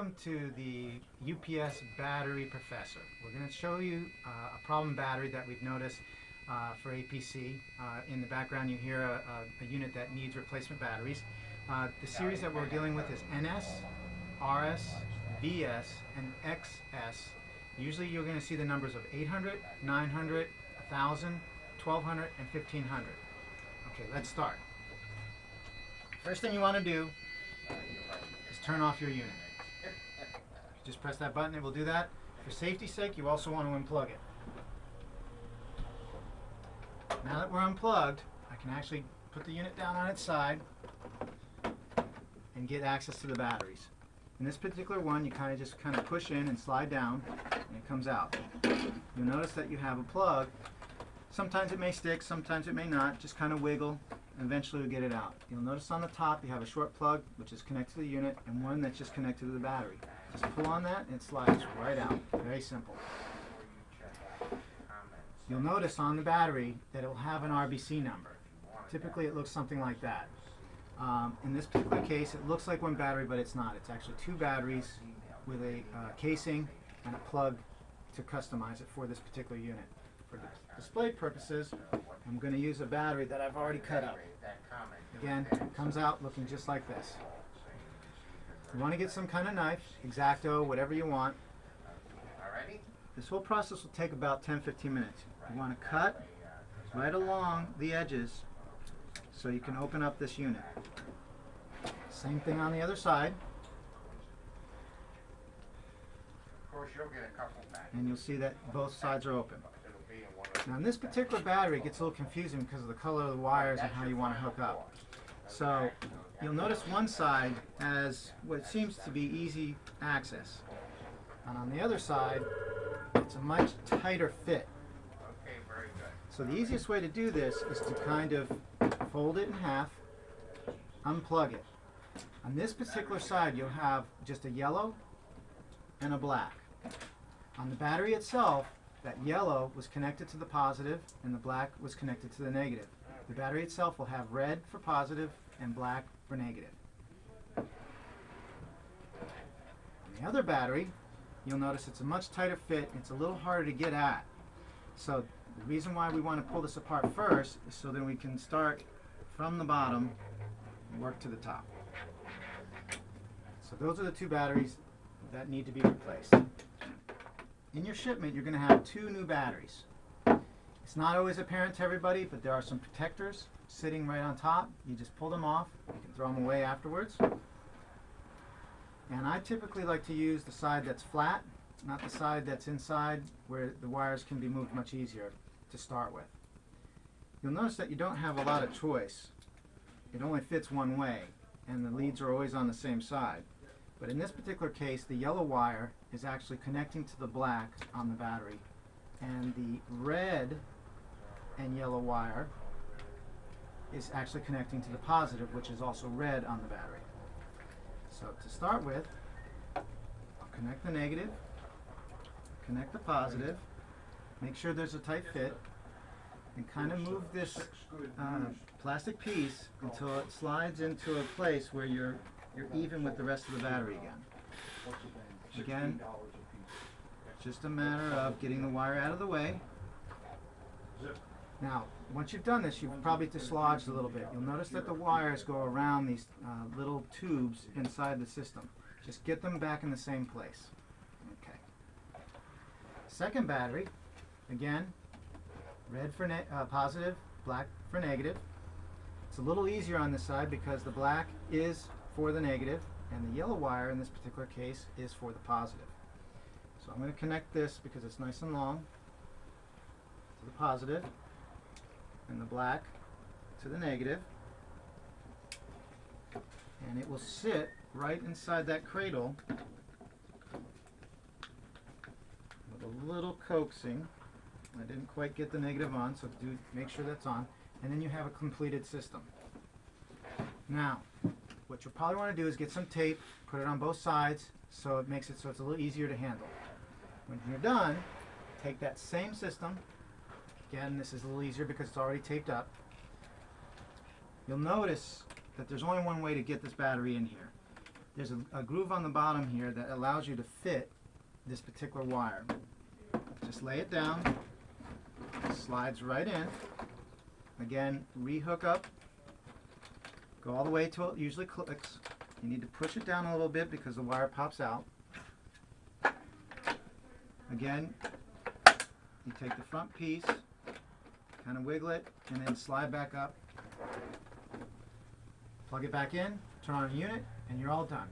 Welcome to the UPS Battery Professor. We're going to show you a problem battery that we've noticed for APC. In the background you hear a unit that needs replacement batteries. The series that we're dealing with is NS, RS, VS, and XS. Usually you're going to see the numbers of 800, 900, 1000, 1200, and 1500. Okay, let's start. First thing you want to do is turn off your unit. Just press that button, it will do that. For safety's sake, you also want to unplug it. Now that we're unplugged, I can actually put the unit down on its side and get access to the batteries. In this particular one, you just push in and slide down, and it comes out. You'll notice that you have a plug. Sometimes it may stick, sometimes it may not. Just kind of wiggle, and eventually you'll get it out. You'll notice on the top you have a short plug, which is connected to the unit, and one that's just connected to the battery. Just pull on that and it slides right out. Very simple. You'll notice on the battery that it will have an RBC number. Typically it looks something like that. In this particular case it looks like one battery, but it's not. It's actually two batteries with a casing and a plug to customize it for this particular unit. For display purposes, I'm going to use a battery that I've already cut up. Again, it comes out looking just like this. You want to get some kind of knife, X-Acto, whatever you want. This whole process will take about 10-15 minutes. You want to cut right along the edges so you can open up this unit. Same thing on the other side. Of course, you'll get a couple back. And you'll see that both sides are open. Now in this particular battery it gets a little confusing because of the color of the wires and how you want to hook up. So you'll notice one side has what seems to be easy access, and on the other side it's a much tighter fit. Okay, very good. So the easiest way to do this is to kind of fold it in half, unplug it. On this particular side you'll have just a yellow and a black. On the battery itself, that yellow was connected to the positive and the black was connected to the negative. The battery itself will have red for positive and black for negative. On the other battery, you'll notice it's a much tighter fit. It's a little harder to get at. So the reason why we want to pull this apart first is so that we can start from the bottom and work to the top. So those are the two batteries that need to be replaced. In your shipment, you're going to have two new batteries. It's not always apparent to everybody, but there are some protectors sitting right on top. You just pull them off. You can throw them away afterwards. And I typically like to use the side that's flat, not the side that's inside where the wires can be moved much easier to start with. You'll notice that you don't have a lot of choice. It only fits one way, and the leads are always on the same side. But in this particular case, the yellow wire is actually connecting to the black on the battery, and the red and yellow wire is actually connecting to the positive, which is also red on the battery. So to start with, I'll connect the negative, connect the positive, make sure there's a tight fit, and kind of move this plastic piece until it slides into a place where you're even with the rest of the battery again. Again, just a matter of getting the wire out of the way. Now, once you've done this, you've probably dislodged a little bit. You'll notice that the wires go around these little tubes inside the system. Just get them back in the same place. Okay. Second battery, again, red for positive, black for negative. It's a little easier on this side because the black is for the negative, and the yellow wire in this particular case is for the positive. So I'm going to connect this because it's nice and long to the positive, and the black to the negative, and it will sit right inside that cradle with a little coaxing. I didn't quite get the negative on, so do make sure that's on, and then you have a completed system. Now, what you'll probably want to do is get some tape, put it on both sides so it makes it so it's a little easier to handle. When you're done, take that same system. Again, this is a little easier because it's already taped up. You'll notice that there's only one way to get this battery in here. there's a groove on the bottom here that allows you to fit this particular wire. Just lay it down, slides right in. Again, re-hook up, go all the way till it usually clicks. You need to push it down a little bit because the wire pops out. Again, you take the front piece, kind of wiggle it, and then slide back up. Plug it back in, turn on a unit, and you're all done.